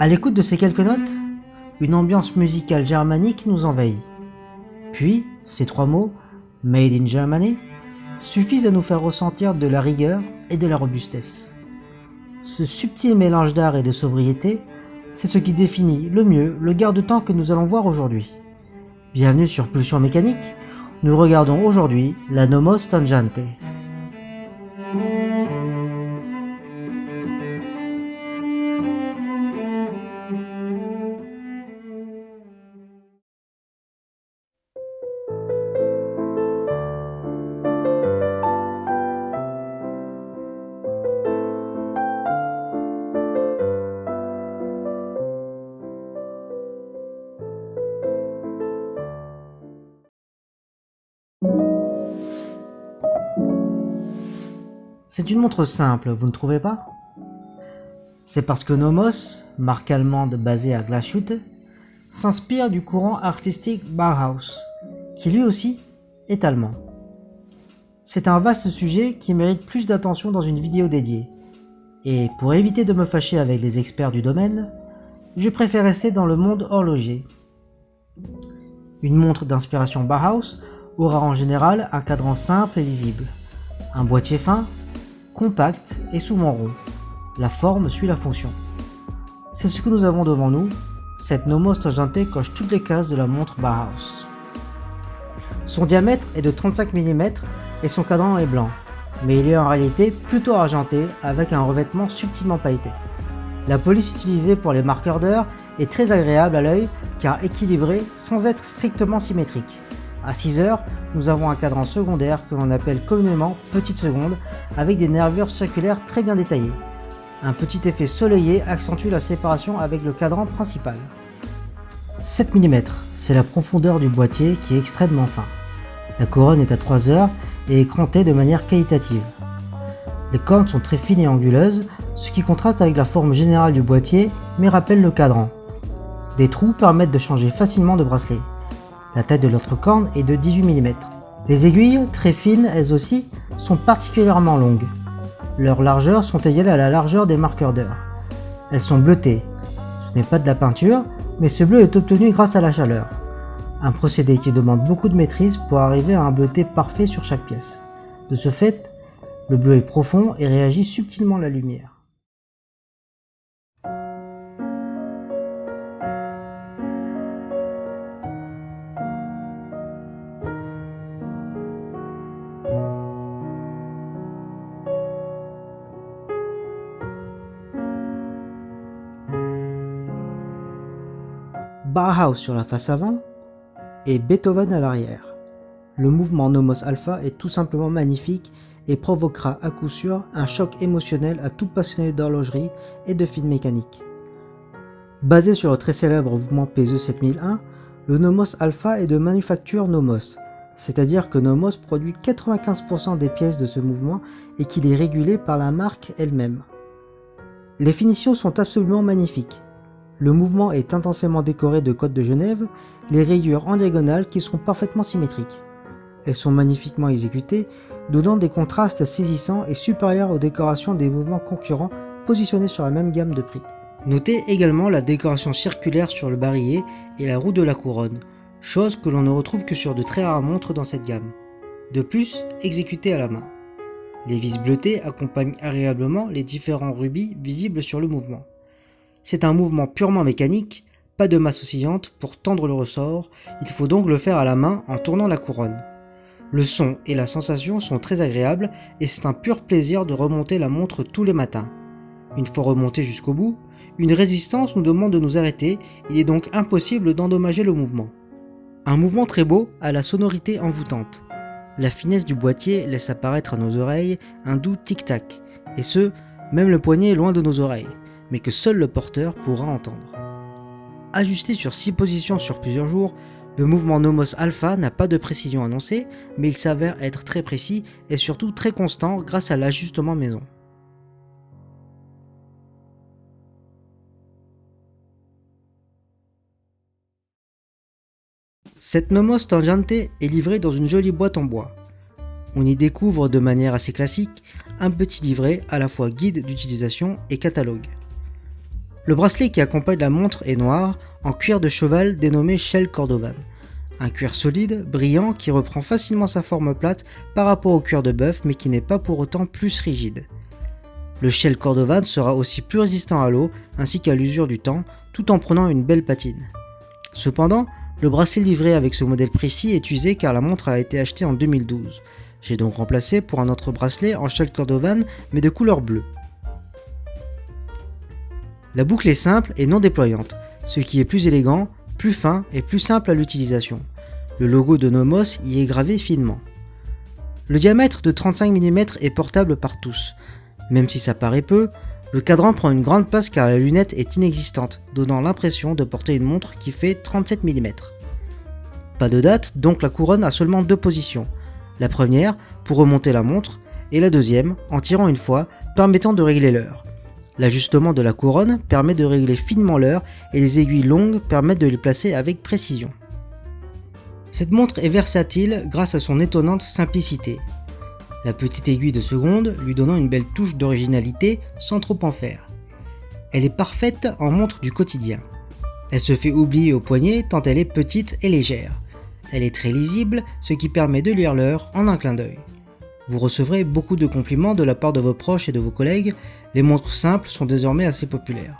À l'écoute de ces quelques notes, une ambiance musicale germanique nous envahit. Puis, ces trois mots, Made in Germany, suffisent à nous faire ressentir de la rigueur et de la robustesse. Ce subtil mélange d'art et de sobriété, c'est ce qui définit le mieux le garde-temps que nous allons voir aujourd'hui. Bienvenue sur Pulsion Mécanique, nous regardons aujourd'hui la Nomos Tangente. C'est une montre simple, vous ne trouvez pas? C'est parce que Nomos, marque allemande basée à Glashütte, s'inspire du courant artistique Bauhaus, qui lui aussi est allemand. C'est un vaste sujet qui mérite plus d'attention dans une vidéo dédiée. Et pour éviter de me fâcher avec les experts du domaine, je préfère rester dans le monde horloger. Une montre d'inspiration Bauhaus aura en général un cadran simple et lisible, un boîtier fin, compact et souvent rond. La forme suit la fonction. C'est ce que nous avons devant nous. Cette Nomos Tangente coche toutes les cases de la montre Bauhaus. Son diamètre est de 35 mm et son cadran est blanc, mais il est en réalité plutôt argenté avec un revêtement subtilement pailleté. La police utilisée pour les marqueurs d'heure est très agréable à l'œil car équilibrée sans être strictement symétrique. À 6 heures, nous avons un cadran secondaire que l'on appelle communément petite seconde avec des nervures circulaires très bien détaillées. Un petit effet soleillé accentue la séparation avec le cadran principal. 7 mm, c'est la profondeur du boîtier qui est extrêmement fin. La couronne est à 3 heures et est crantée de manière qualitative. Les cornes sont très fines et anguleuses, ce qui contraste avec la forme générale du boîtier mais rappelle le cadran. Des trous permettent de changer facilement de bracelet. La taille de l'autre corne est de 18 mm. Les aiguilles, très fines elles aussi, sont particulièrement longues. Leurs largeurs sont égales à la largeur des marqueurs d'heure. Elles sont bleutées. Ce n'est pas de la peinture, mais ce bleu est obtenu grâce à la chaleur. Un procédé qui demande beaucoup de maîtrise pour arriver à un bleuté parfait sur chaque pièce. De ce fait, le bleu est profond et réagit subtilement à la lumière. Bauhaus sur la face avant et Beethoven à l'arrière. Le mouvement Nomos Alpha est tout simplement magnifique et provoquera à coup sûr un choc émotionnel à tout passionné d'horlogerie et de fine mécanique. Basé sur le très célèbre mouvement PZE 7001, le Nomos Alpha est de manufacture Nomos, c'est-à-dire que Nomos produit 95% des pièces de ce mouvement et qu'il est régulé par la marque elle-même. Les finitions sont absolument magnifiques. Le mouvement est intensément décoré de codes de Genève, les rayures en diagonale qui sont parfaitement symétriques. Elles sont magnifiquement exécutées, donnant des contrastes saisissants et supérieurs aux décorations des mouvements concurrents positionnés sur la même gamme de prix. Notez également la décoration circulaire sur le barillet et la roue de la couronne, chose que l'on ne retrouve que sur de très rares montres dans cette gamme. De plus, exécutée à la main. Les vis bleutées accompagnent agréablement les différents rubis visibles sur le mouvement. C'est un mouvement purement mécanique, pas de masse oscillante pour tendre le ressort, il faut donc le faire à la main en tournant la couronne. Le son et la sensation sont très agréables et c'est un pur plaisir de remonter la montre tous les matins. Une fois remontée jusqu'au bout, une résistance nous demande de nous arrêter, il est donc impossible d'endommager le mouvement. Un mouvement très beau à la sonorité envoûtante. La finesse du boîtier laisse apparaître à nos oreilles un doux tic-tac, et ce, même le poignet est loin de nos oreilles, mais que seul le porteur pourra entendre. Ajusté sur 6 positions sur plusieurs jours, le mouvement Nomos Alpha n'a pas de précision annoncée, mais il s'avère être très précis et surtout très constant grâce à l'ajustement maison. Cette Nomos Tangente est livrée dans une jolie boîte en bois. On y découvre de manière assez classique un petit livret à la fois guide d'utilisation et catalogue. Le bracelet qui accompagne la montre est noir, en cuir de cheval dénommé Shell Cordovan. Un cuir solide, brillant, qui reprend facilement sa forme plate par rapport au cuir de bœuf mais qui n'est pas pour autant plus rigide. Le Shell Cordovan sera aussi plus résistant à l'eau ainsi qu'à l'usure du temps, tout en prenant une belle patine. Cependant, le bracelet livré avec ce modèle précis est usé car la montre a été achetée en 2012. J'ai donc remplacé pour un autre bracelet en Shell Cordovan mais de couleur bleue. La boucle est simple et non déployante, ce qui est plus élégant, plus fin et plus simple à l'utilisation. Le logo de Nomos y est gravé finement. Le diamètre de 35 mm est portable par tous. Même si ça paraît peu, le cadran prend une grande place car la lunette est inexistante, donnant l'impression de porter une montre qui fait 37 mm. Pas de date, donc la couronne a seulement deux positions. La première, pour remonter la montre, et la deuxième, en tirant une fois, permettant de régler l'heure. L'ajustement de la couronne permet de régler finement l'heure et les aiguilles longues permettent de les placer avec précision. Cette montre est versatile grâce à son étonnante simplicité. La petite aiguille de seconde lui donnant une belle touche d'originalité sans trop en faire. Elle est parfaite en montre du quotidien. Elle se fait oublier au poignet tant elle est petite et légère. Elle est très lisible, ce qui permet de lire l'heure en un clin d'œil. Vous recevrez beaucoup de compliments de la part de vos proches et de vos collègues, les montres simples sont désormais assez populaires.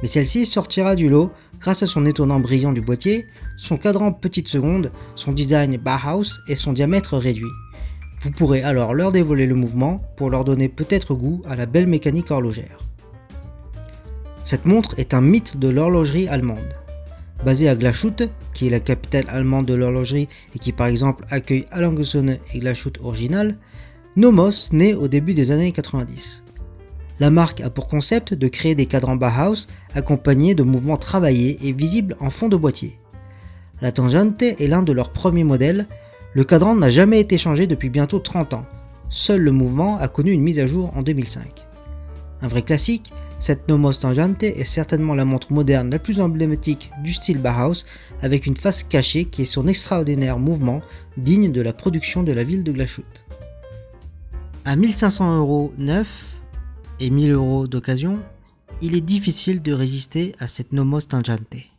Mais celle-ci sortira du lot grâce à son étonnant brillant du boîtier, son cadran petite seconde, son design Bauhaus et son diamètre réduit. Vous pourrez alors leur dévoiler le mouvement pour leur donner peut-être goût à la belle mécanique horlogère. Cette montre est un mythe de l'horlogerie allemande. Basée à Glashütte, qui est la capitale allemande de l'horlogerie et qui par exemple accueille Alange-Sonne et Glashütte original, Nomos naît au début des années 90. La marque a pour concept de créer des cadrans Bauhaus accompagnés de mouvements travaillés et visibles en fond de boîtier. La Tangente est l'un de leurs premiers modèles. Le cadran n'a jamais été changé depuis bientôt 30 ans. Seul le mouvement a connu une mise à jour en 2005. Un vrai classique, cette Nomos Tangente est certainement la montre moderne la plus emblématique du style Bauhaus avec une face cachée qui est son extraordinaire mouvement digne de la production de la ville de Glashütte. À 1500 € neuf et 1000 € d'occasion, il est difficile de résister à cette Nomos Tangente.